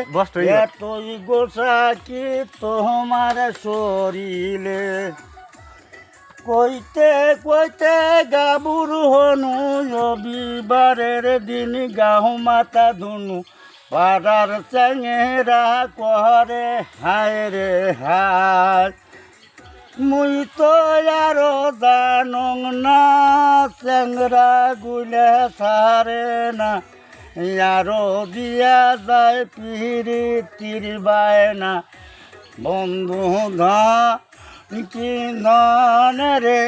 এতই গোসা কি তোমার শরীরে কইতে কইতে গাবুর হনু রবিবারের দিন গাহু মাতা ধুনু পাড়ার চেঙেরা কহরে হায় রে হায় মুই তো আরো জানং না চেংরা গুলে সারে না আরো দিয়া যায় পিরিতির বায়না বন্ধু ধা কি নন রে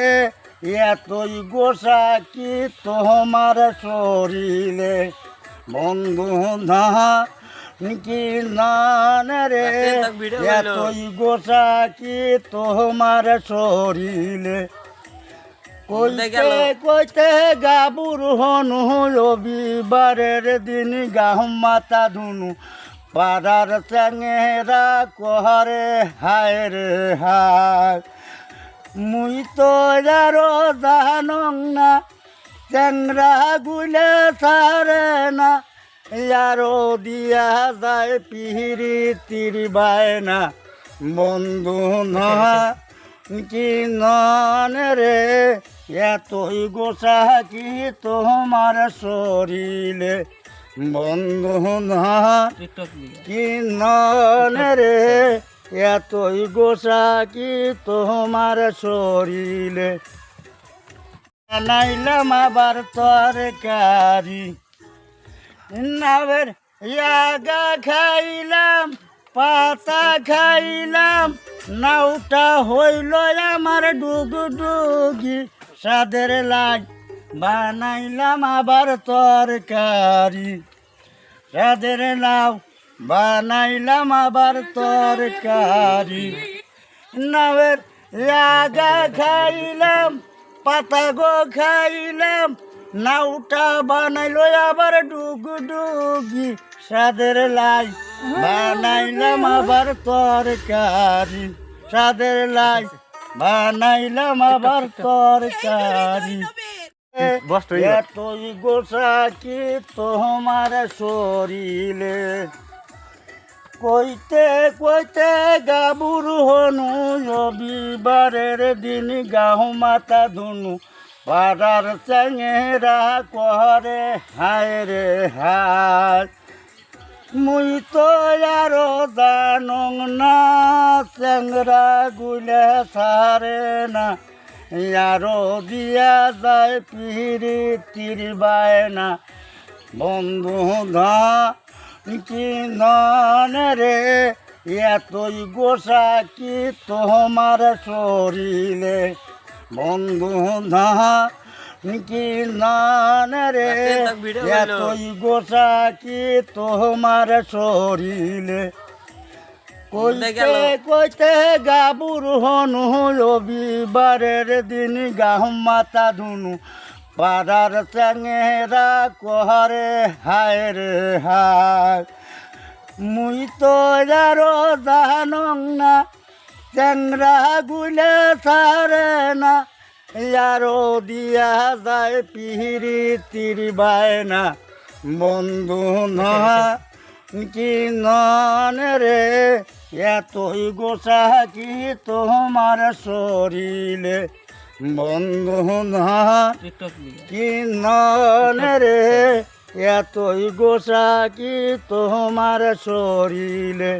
এতই গোসা কি তোমার শরীরে বন্ধু ধা কি নন রে এতই গোসা কি তোমার শরীরে কইতে কইতে গাবুর হনু রবিবারের দিন গাহু মাতা ধুনু পাড়ার চেঙেরা কহরে হায় রে হায় মুই তো আরো জানং না চেংরা গুলে সারে না আরো দিয়া যায় পিরিতির বায়না বন্ধু না কি নন রে এতই গোসা কি তোমার শরীরে বন্ধু না কি নন রে এতই গোসা কি তোমার শরীরে বানাইলাম আবার তরকারি নাবের ইয়াগা খাইলাম পাতা খাইলাম নাউটা হইল আমার ডুগডুগি সাদের লাগ বানাইলাম আবার তরকারি সাদের নাও বানাইলাম আবার তরকারি নাবের আগা খাইলাম পাতা গো খাইলাম নাউটা বানাইলো আবার ডুগডুগি সাদের লাই বানাইলাম আবার তরকারি সাদের লাই বানাইলাম আবার তরকারি এতই গোসা কি তোমার শরীরে কইতে কইতে গাবুর হনু রবিবারের দিন গাহু মাতা ধুনু পাড়ার চেঙেরা কহরে হায় রে হায় মুই তো আরো জানং না চেংরা গুলে সারে না আরো দিয়া যায় পিরিতির বায়না বন্ধু ধা কি নন রে এতই গোসা কি তোমার শরীরে বন্ধু ধা কি নন রে এতই গোসা কি তোমার শরীরে কইতে কইতে গাবুর হনু রবিবারের দিন গাহু মাতা ধুনু পাড়ার চেঙেরা কহরে হায় রে হায় মুই তো আরো জানং না চেংরা গুলে সারে না আরো দিয়া যায় পিরিতির বায়না বন্ধু না কি নন রে এতই গোসা কি তোমার শরীরে বন্ধু না কি নন রে এতই গোসা কি তোমার শরীরে